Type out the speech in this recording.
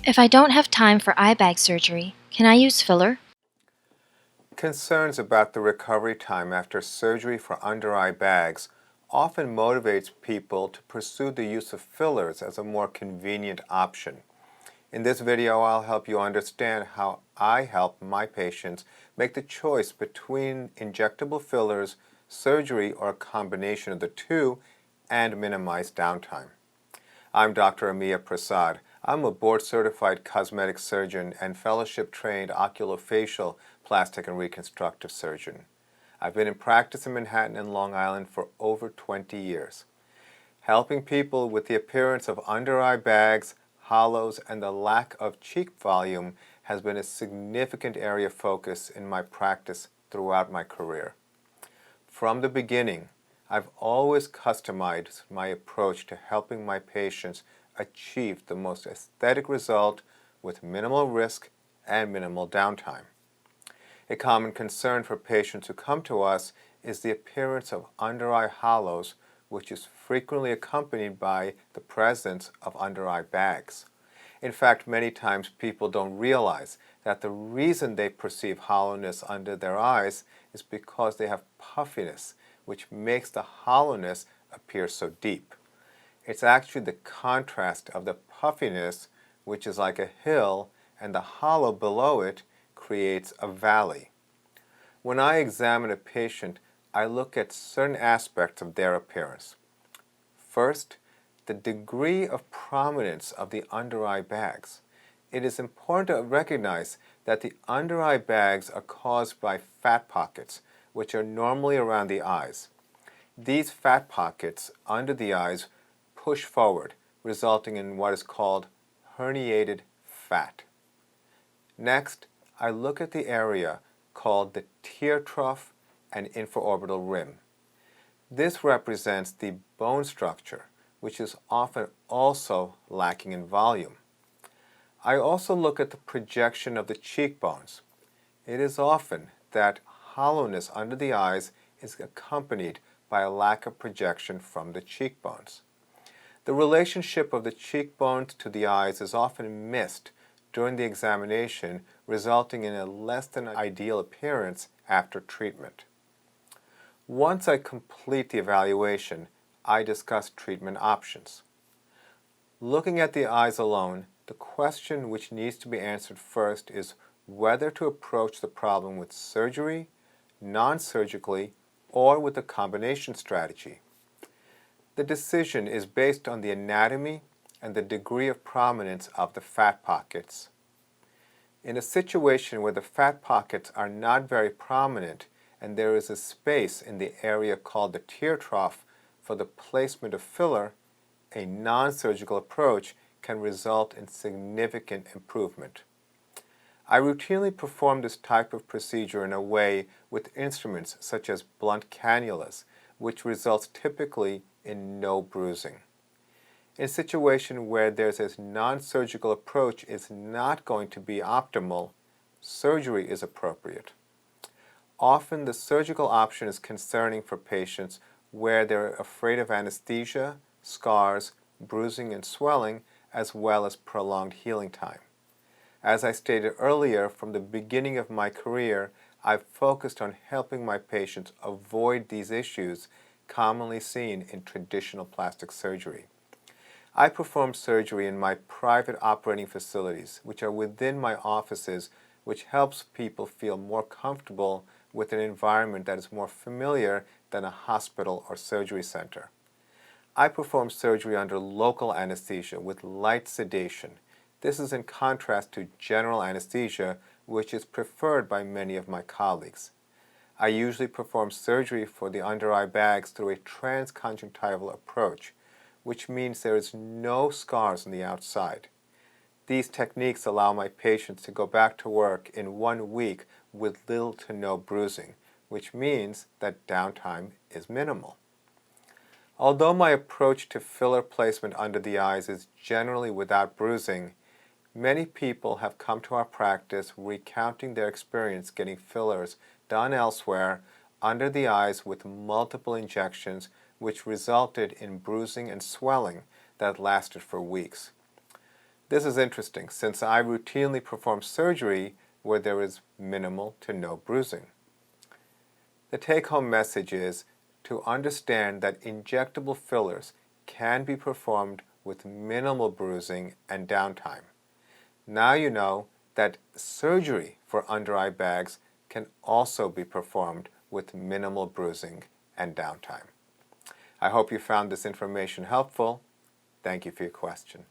If I don't have time for eye bag surgery, can I use filler? Concerns about the recovery time after surgery for under-eye bags often motivates people to pursue the use of fillers as a more convenient option. In this video, I'll help you understand how I help my patients make the choice between injectable fillers, surgery, or a combination of the two, and minimize downtime. I'm Dr. Amiya Prasad. I'm a board-certified cosmetic surgeon and fellowship-trained oculofacial, plastic, and reconstructive surgeon. I've been in practice in Manhattan and Long Island for over 20 years, helping people with the appearance of under-eye bags, hollows, and the lack of cheek volume has been a significant area of focus in my practice throughout my career. From the beginning, I've always customized my approach to helping my patients achieve the most aesthetic result with minimal risk and minimal downtime. A common concern for patients who come to us is the appearance of under-eye hollows, which is frequently accompanied by the presence of under-eye bags. In fact, many times people don't realize that the reason they perceive hollowness under their eyes is because they have puffiness, which makes the hollowness appear so deep. It's actually the contrast of the puffiness, which is like a hill, and the hollow below it creates a valley. When I examine a patient, I look at certain aspects of their appearance. First, the degree of prominence of the under-eye bags. It is important to recognize that the under-eye bags are caused by fat pockets, which are normally around the eyes. These fat pockets under the eyes push forward, resulting in what is called herniated fat. Next, I look at the area called the tear trough and infraorbital rim. This represents the bone structure, which is often also lacking in volume. I also look at the projection of the cheekbones. It is often that hollowness under the eyes is accompanied by a lack of projection from the cheekbones. The relationship of the cheekbones to the eyes is often missed during the examination, resulting in a less than ideal appearance after treatment. Once I complete the evaluation, I discuss treatment options. Looking at the eyes alone, the question which needs to be answered first is whether to approach the problem with surgery, non-surgically, or with a combination strategy. The decision is based on the anatomy and the degree of prominence of the fat pockets. In a situation where the fat pockets are not very prominent and there is a space in the area called the tear trough for the placement of filler, a non-surgical approach can result in significant improvement. I routinely perform this type of procedure in a way with instruments such as blunt cannulas, which results typically in no bruising. In a situation where there's a non-surgical approach is not going to be optimal, surgery is appropriate. Often the surgical option is concerning for patients where they're afraid of anesthesia, scars, bruising, and swelling, as well as prolonged healing time. As I stated earlier, from the beginning of my career, I've focused on helping my patients avoid these issues commonly seen in traditional plastic surgery. I perform surgery in my private operating facilities, which are within my offices, which helps people feel more comfortable with an environment that is more familiar than a hospital or surgery center. I perform surgery under local anesthesia with light sedation. This is in contrast to general anesthesia, which is preferred by many of my colleagues. I usually perform surgery for the under-eye bags through a transconjunctival approach, which means there is no scars on the outside. These techniques allow my patients to go back to work in 1 week with little to no bruising, which means that downtime is minimal. Although my approach to filler placement under the eyes is generally without bruising, many people have come to our practice recounting their experience getting fillers done elsewhere under the eyes with multiple injections, which resulted in bruising and swelling that lasted for weeks. This is interesting since I routinely perform surgery where there is minimal to no bruising. The take-home message is to understand that injectable fillers can be performed with minimal bruising and downtime. Now you know that surgery for under-eye bags can also be performed with minimal bruising and downtime. I hope you found this information helpful. Thank you for your question.